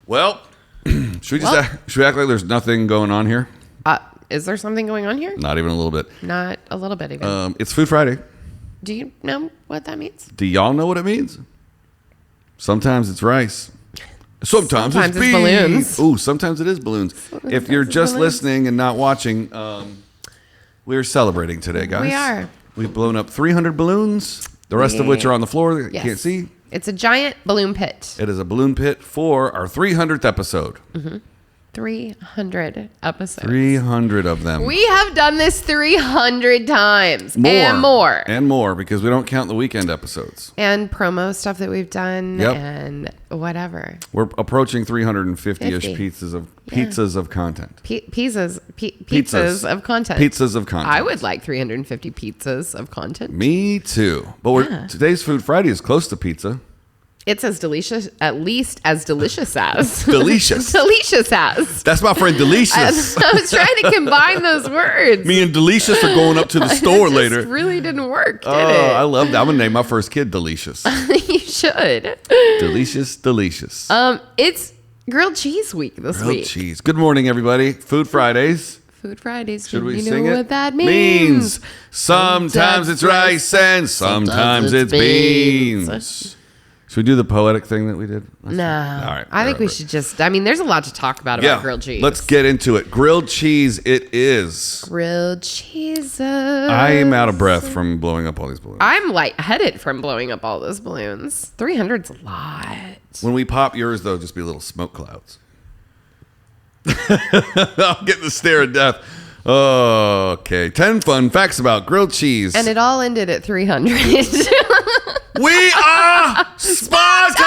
Well, should we act like there's nothing going on here? Is there something going on here? Not even a little bit. Not a little bit even. It's Food Friday. Do you know what that means? Do y'all know what it means? Sometimes it's rice. Sometimes it's beans. Balloons. Ooh, sometimes it is balloons. If you're just listening and not watching, we're celebrating today, guys. We are. We've blown up 300 balloons, the rest of which are on the floor that you can't see. It's a giant balloon pit. It is a balloon pit for our 300th episode. Mm-hmm. 300 episodes. 300 of them. We have done this 300 times. And more. And more, because we don't count the weekend episodes. And promo stuff that we've done and whatever. We're approaching 350-ish pizzas of content. Pizzas of content. Pizzas of content. I would like 350 pizzas of content. Me too. But today's Food Friday is close to pizza. It's as delicious, at least as delicious as. Delicious. Delicious as. That's my friend Delicious. I was trying to combine those words. Me and Delicious are going up to the store later. It really didn't work, did it? I love that. I'm going to name my first kid Delicious. You should. Delicious. It's grilled cheese week this week. Grilled cheese. Good morning, everybody. Food Fridays. Food Fridays. Should we you sing know it? What that means? Sometimes it's rice and sometimes it's beans. Should we do the poetic thing that we did? No. All right. I think we should just, there's a lot to talk about grilled cheese. Let's get into it. Grilled cheese it is. Grilled cheese. I am out of breath from blowing up all these balloons. I'm lightheaded from blowing up all those balloons. 300's a lot. When we pop yours, though, just be little smoke clouds. I'll get the stare of death. Okay. 10 fun facts about grilled cheese. And it all ended at 300. We are Sparta!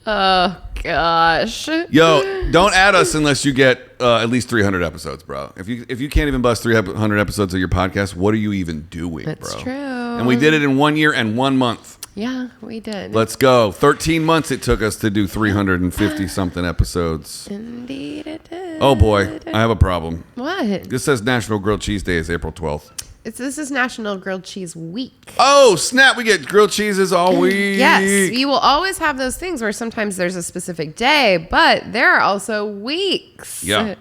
Oh, gosh. Yo, don't add us unless you get at least 300 episodes, bro. If you can't even bust 300 episodes of your podcast, what are you even doing, bro? That's true. And we did it in 1 year and 1 month. Yeah, we did. Let's go. 13 months it took us to do 350-something episodes. Indeed it did. Oh, boy. I have a problem. What? This says National Grilled Cheese Day is April 12th. This is National Grilled Cheese Week. Oh, snap. We get grilled cheeses all week. Yes. You will always have those things where sometimes there's a specific day, but there are also weeks. Yeah.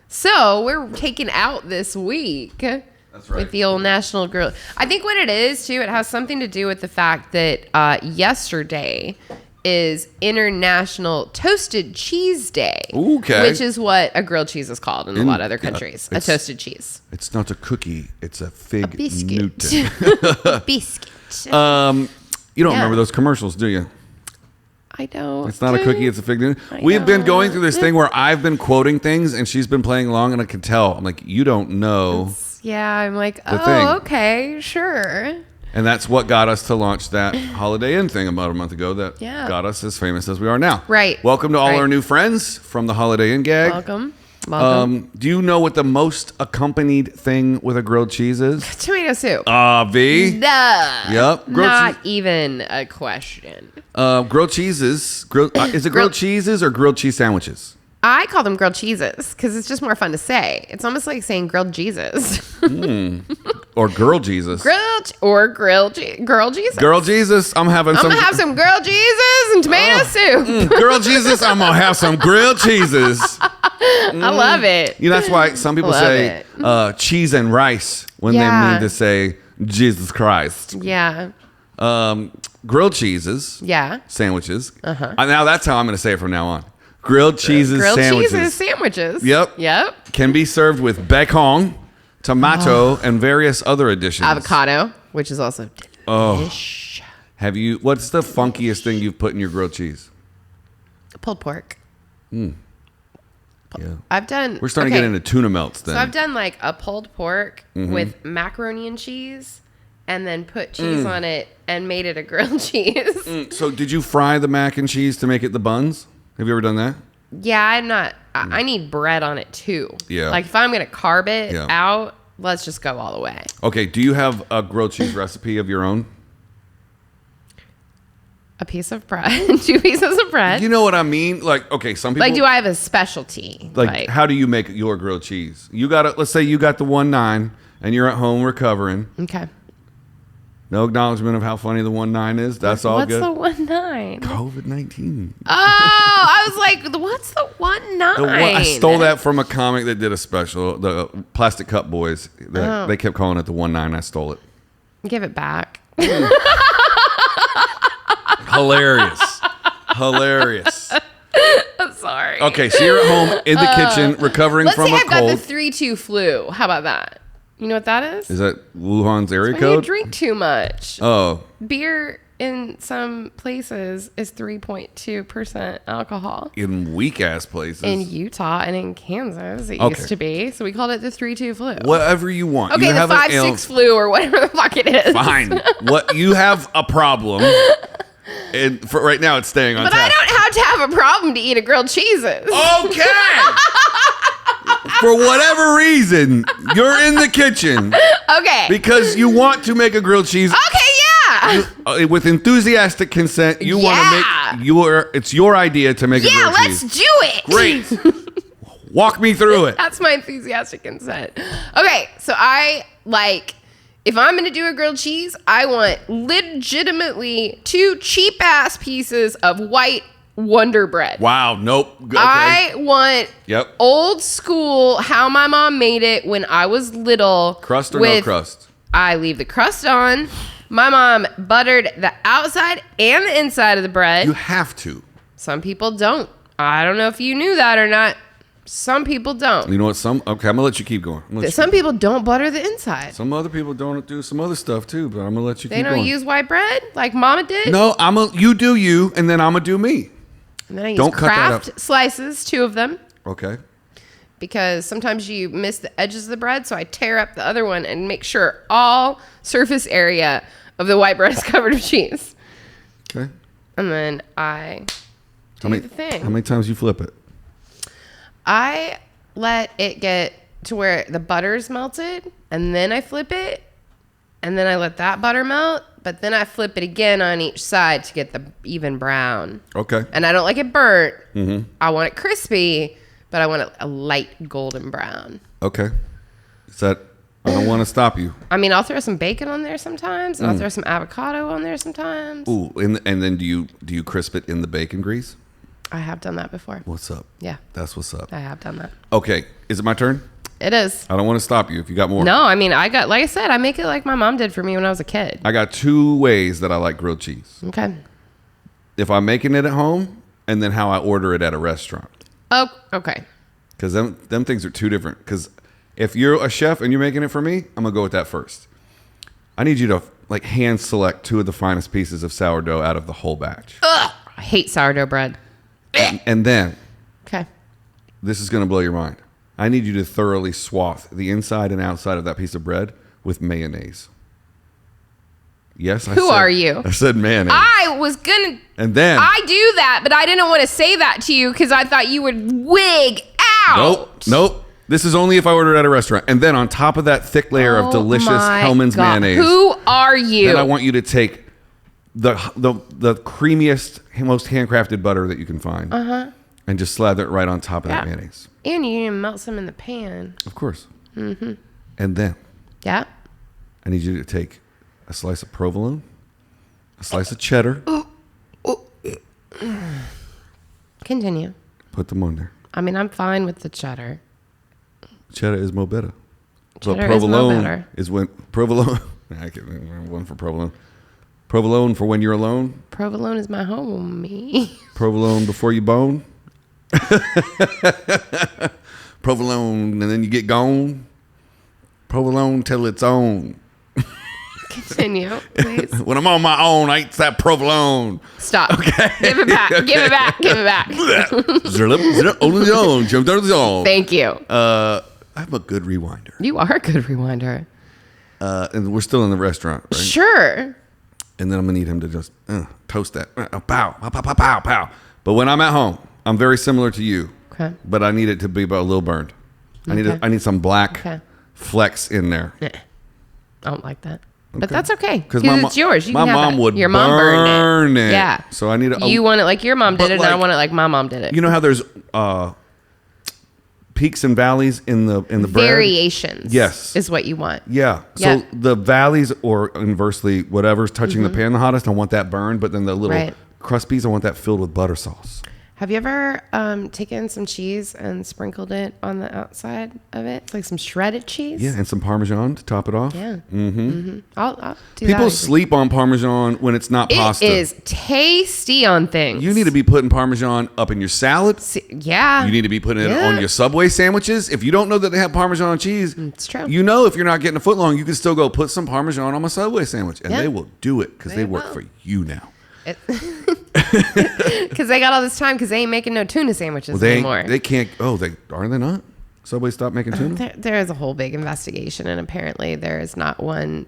So we're taking out this week. That's right. With the old National Grill. I think what it is, too, it has something to do with the fact that yesterday is International Toasted Cheese Day. Okay. Which is what a grilled cheese is called in a lot of other countries. A toasted cheese. It's not a cookie. It's a fig A biscuit. Newton. A biscuit. You don't remember those commercials, do you? I don't. It's not a cookie. It's a fig Newton. We've been going through this thing where I've been quoting things and she's been playing along and I can tell. I'm like, you don't know. Yeah, I'm like, thing. Okay, sure. And that's what got us to launch that Holiday Inn thing about a month ago that got us as famous as we are now. Right. Welcome to all our new friends from the Holiday Inn gag. Welcome. Do you know what the most accompanied thing with a grilled cheese is? Tomato soup. V. Duh. Yep. Not even a question. Grilled cheeses. Is it grilled cheeses or grilled cheese sandwiches? I call them grilled cheeses because it's just more fun to say. It's almost like saying grilled Jesus. Or girl Jesus. Girl Jesus. Girl Jesus. I'm gonna have some grilled Jesus and tomato soup. Girl Jesus. I'm gonna have some grilled cheeses. I love it. That's why some people say cheese and rice when they mean to say Jesus Christ. Yeah. Grilled cheeses. Yeah. Sandwiches. Now that's how I'm gonna say it from now on. Grilled cheeses sandwiches. Grilled cheeses sandwiches. Yep. Can be served with bacon, tomato, and various other additions. Avocado, which is also delish. What's the funkiest thing you've put in your grilled cheese? Pulled pork. Yeah. We're starting to get into tuna melts then. So I've done like a pulled pork with macaroni and cheese and then put cheese on it and made it a grilled cheese. So did you fry the mac and cheese to make it the buns? Have you ever done that? Yeah, I'm not. I need bread on it too. Yeah. Like if I'm going to carb it out, let's just go all the way. Okay. Do you have a grilled cheese recipe of your own? A piece of bread, 2 pieces of bread. You know what I mean? Like, okay, some people. Like, do I have a specialty? Like how do you make your grilled cheese? Let's say you got the 1.9 and you're at home recovering. Okay. No acknowledgement of how funny the 1-9 is. That's all good. What's the 1-9? COVID-19. Oh, I was like, what's the 1-9? I stole that from a comic that did a special, the Plastic Cup Boys. They kept calling it the 1-9. I stole it. Give it back. Hilarious. I'm sorry. Okay, so you're at home in the kitchen recovering from a cold. Let's say I've got the 3-2 flu. How about that? You know what that is? Is that Wuhan's area when code? you drink too much. Oh. Beer in some places is 3.2% alcohol. In weak-ass places. In Utah and in Kansas, it used to be. So we called it the 3-2 flu. Whatever you want. Okay, you the 5-6 flu or whatever the fuck it is. Fine. What you have a problem. And for right now, it's staying on But tap. I don't have to have a problem to eat a grilled cheeses. Okay. For whatever reason, you're in the kitchen. Okay. Because you want to make a grilled cheese. Okay, yeah. With enthusiastic consent, you want to make it's your idea to make a grilled cheese. Let's do it. Great. Walk me through it. That's my enthusiastic consent. Okay, so if I'm going to do a grilled cheese, I want legitimately 2 cheap-ass pieces of white Wonder Bread. Wow, nope. Okay. I want old school, how my mom made it when I was little. Crust or no crust? I leave the crust on. My mom buttered the outside and the inside of the bread. You have to. Some people don't. I don't know if you knew that or not. Some people don't. You know what? Okay, I'm going to let you keep going. Some people don't butter the inside. Some other people don't do some other stuff too, but I'm going to let you keep going. They don't use white bread like Mama did? No, you do you, and then I'm going to do me. And then I use Kraft slices, 2 of them. Okay. Because sometimes you miss the edges of the bread, so I tear up the other one and make sure all surface area of the white bread is covered with cheese. Okay. And then I do the thing. How many times you flip it? I let it get to where the butter's melted, and then I flip it, and then I let that butter melt, but then I flip it again on each side to get the even brown. Okay. And I don't like it burnt. Mm-hmm. I want it crispy, but I want it a light golden brown. Okay. I don't want to stop you. I mean, I'll throw some bacon on there sometimes, and I'll throw some avocado on there sometimes. Ooh, and then do you crisp it in the bacon grease? I have done that before. What's up? Yeah. That's what's up. I have done that. Okay. Is it my turn? It is. I don't want to stop you if you got more. No, I mean, like I said, I make it like my mom did for me when I was a kid. I got 2 ways that I like grilled cheese. Okay. If I'm making it at home, and then how I order it at a restaurant. Oh, okay. Because them things are 2 different. Because if you're a chef and you're making it for me, I'm going to go with that first. I need you to hand select 2 of the finest pieces of sourdough out of the whole batch. Ugh, I hate sourdough bread. And then, okay, this is going to blow your mind. I need you to thoroughly swath the inside and outside of that piece of bread with mayonnaise. Yes, Who are you? I said mayonnaise. I was going to... And then... I do that, but I didn't want to say that to you because I thought you would wig out. Nope. This is only if I order at a restaurant. And then on top of that thick layer of delicious Hellmann's mayonnaise... Who are you? Then I want you to take the creamiest, most handcrafted butter that you can find. Uh-huh. And just slather it right on top of that mayonnaise. And you need to melt some in the pan. Of course. Mm-hmm. And then... Yeah? I need you to take a slice of provolone, a slice of cheddar. Continue. Put them on there. I mean, I'm fine with the cheddar. Cheddar is mo better. Cheddar provolone is when provolone. I get one for provolone. Provolone for when you're alone. Provolone is my homie. Provolone before you bone. Provolone and then you get gone. Provolone till it's on. Continue, please. When I'm on my own, I eat that provolone. Stop. Okay. Give it back. Okay. Give it back. Give it back. Thank you. I'm a good rewinder. You are a good rewinder. And we're still in the restaurant, right? Sure. And then I'm going to need him to just toast that. Pow, pow, pow, pow, pow. But when I'm at home, I'm very similar to you. Okay. But I need it to be about a little burned. I need some black flecks in there. I don't like that. But that's okay. Because it's yours. You my can have mom that. would your mom burn it. Yeah. So I need you want it like your mom did it, and I want it like my mom did it. You know how there's peaks and valleys in the bread. Variations. Yes. Is what you want. Yeah. Yeah. So the valleys, or inversely, whatever's touching the pan the hottest, I want that burned. But then the little crust piece, I want that filled with butter sauce. Have you ever taken some cheese and sprinkled it on the outside of it? It's like some shredded cheese. Yeah, and some Parmesan to top it off. Yeah. I'll do People that. sleep on Parmesan when it's not pasta. It is tasty on things. You need to be putting Parmesan up in your salad. Yeah. You need to be putting it on your Subway sandwiches. If you don't know that they have Parmesan cheese, it's true. You know, if you're not getting a foot long, you can still go put some Parmesan on my Subway sandwich, and they will do it because they work for you now. Because they got all this time because they ain't making no tuna sandwiches anymore. They can't. Oh, are they not? Subway stopped making tuna? There is a whole big investigation, and apparently there is not one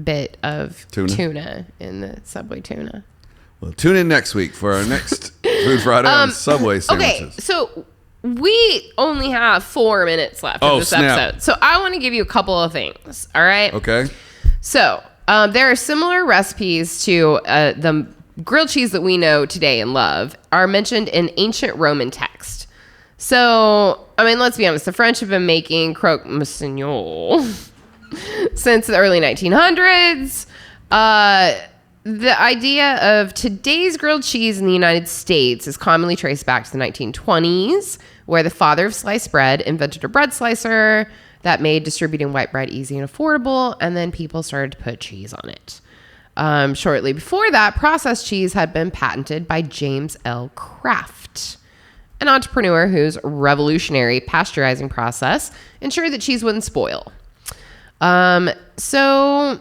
bit of tuna in the Subway tuna. Well, tune in next week for our next Food Friday on Subway sandwiches. Okay, so we only have 4 minutes left of this episode. So I want to give you a couple of things, all right? Okay. So there are similar recipes to the grilled cheese that we know today and love are mentioned in ancient Roman text. So, I mean, let's be honest. The French have been making croque monsieur since the early 1900s. The idea of today's grilled cheese in the United States is commonly traced back to the 1920s, where the father of sliced bread invented a bread slicer that made distributing white bread easy and affordable, and then people started to put cheese on it. Shortly before that, processed cheese had been patented by James L. Kraft, an entrepreneur whose revolutionary pasteurizing process ensured that cheese wouldn't spoil. So,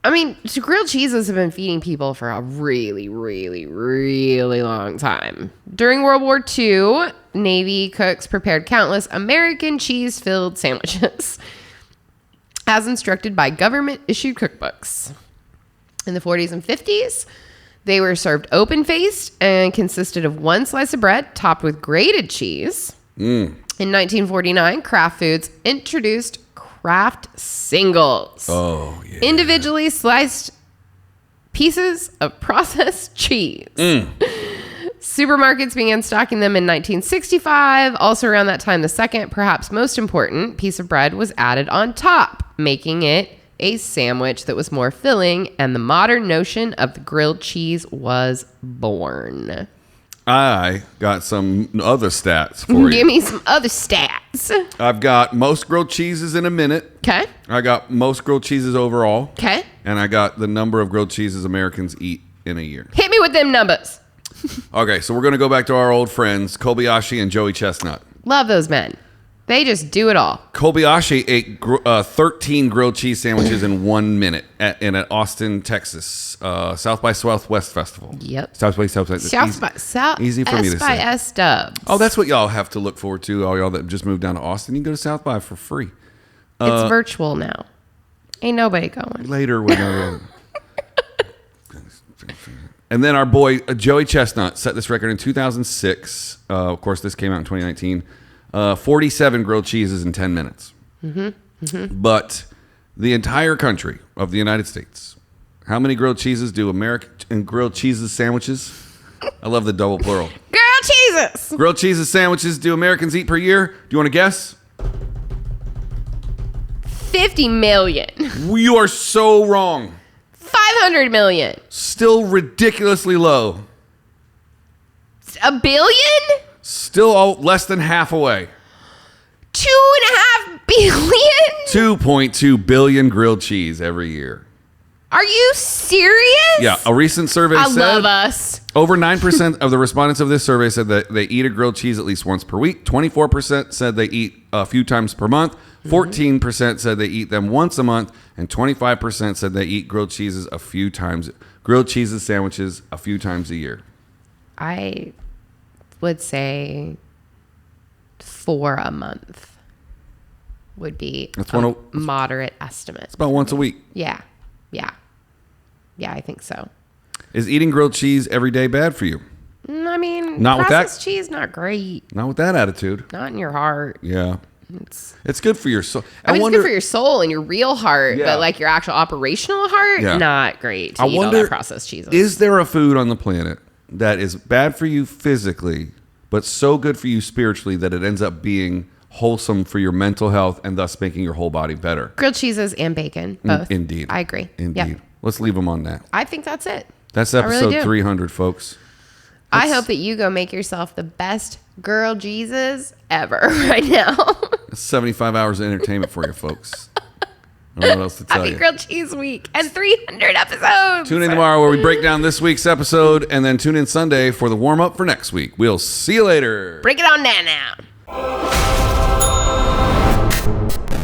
I mean, grilled cheeses have been feeding people for a really, really, really long time. During World War II, Navy cooks prepared countless American cheese-filled sandwiches, as instructed by government-issued cookbooks. In the 40s and 50s, they were served open-faced and consisted of one slice of bread topped with grated cheese. In 1949, Kraft Foods introduced Kraft Singles. Oh, yeah. Individually sliced pieces of processed cheese. Supermarkets began stocking them in 1965. Also around that time, the second, perhaps most important, piece of bread was added on top, making it a sandwich that was more filling, and the modern notion of the grilled cheese was born. I got some other stats for you. Give me some other stats. I've got most grilled cheeses in a minute. Okay. I got most grilled cheeses overall. Okay. And I got the number of grilled cheeses Americans eat in a year. Hit me with them numbers. Okay, so we're going to go back to our old friends, Kobayashi and Joey Chestnut. Love those men. They just do it all. Kobayashi ate 13 grilled cheese sandwiches in 1 minute at Austin, Texas, South by Southwest Festival. Yep. South by Southwest. Easy for me to say. S Dubs. Oh, that's what y'all have to look forward to. All y'all that just moved down to Austin, you can go to South by for free. It's virtual now. Ain't nobody going. Later when and then our boy Joey Chestnut set this record in 2006. Of course, this came out in 2019. 47 grilled cheeses in 10 minutes. But the entire country of the United States, how many grilled cheeses do American grilled cheeses sandwiches? I love the double plural. Grilled cheeses. Grilled cheeses sandwiches do Americans eat per year? Do you want to guess? 50 million. You are so wrong. 500 million. Still ridiculously low. A billion? Still less than half away. 2.5 billion? 2.2 billion grilled cheese every year. Are you serious? Yeah, a recent survey said love us. Over 9% of the respondents of this survey said that they eat a grilled cheese at least once per week. 24% said they eat a few times per month. 14% said they eat them once a month, and 25% said they eat grilled cheeses sandwiches a few times a year. I would say 4 a month would be a moderate estimate. It's about once a week. Yeah, I think so. Is eating grilled cheese every day bad for you? I mean, not processed cheese, not great. Not with that attitude. Not in your heart. Yeah. It's good for your soul. I mean, it's good for your soul and your real heart, Yeah. but like your actual operational heart, not great to eat all that processed cheese. Is there a food on the planet that is bad for you physically, but so good for you spiritually that it ends up being wholesome for your mental health and thus making your whole body better. Grilled cheeses and bacon, both. Indeed. I agree. Indeed. Yep. Let's leave them on that. I think that's it. That's episode 300, folks. I hope that you go make yourself the best grilled cheeses ever right now. 75 hours of entertainment for you, folks. I don't know what else to tell Happy you. Grilled Cheese Week and 300 episodes. Tune in tomorrow where we break down this week's episode, and then tune in Sunday for the warm-up for next week. We'll see you later. Break it on down now.